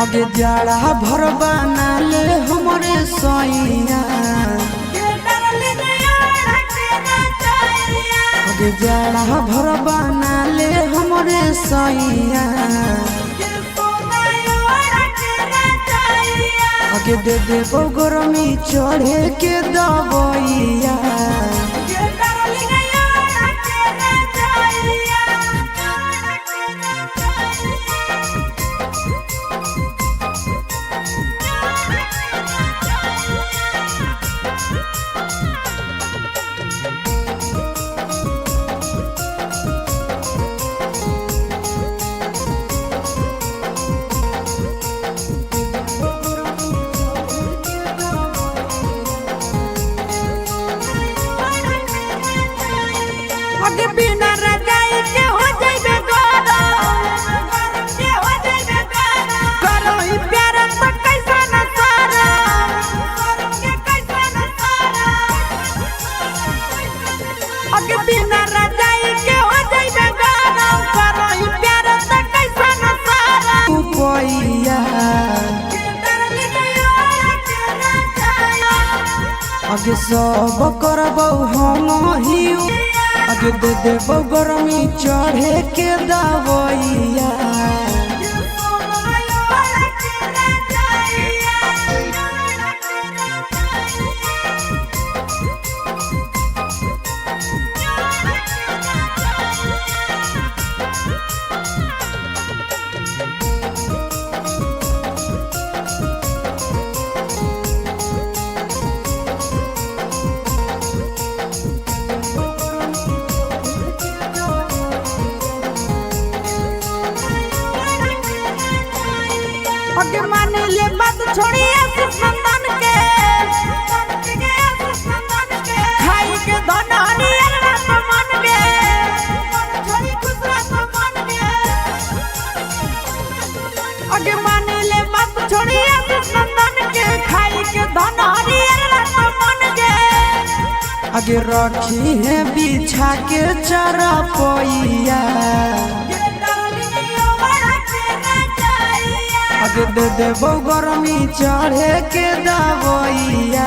आगे जाड़ा भर बना ले हमरे सैया, आगे जाड़ा भर बना ले हमरे सैया, आगे दे देबो गरमी चढ़े के दबैया। आगे बिना रजाई के हो जाइबे गरम के हो जाइबे करो ही प्यार तो कैसा न सारा के कैसा न सारा। आगे बिना रजाई के हो जाइबे गरम करो ही प्यार तो कैसा न सारा। कोइया आगे सब करबौ हम ही, आगे दे देबो गरमी चढ़े के दबैया। आगे मान ले बात छोड़ी नंदन के, खाई के धनानी मन के छोड़ी खुश मन के। आगे मान ले बात छोड़ी नंदन के, खाई के धनानी मन के। आगे रखी है बिछा के चरपैया, आगे दे देबो गरमी चढ़े के दबैया।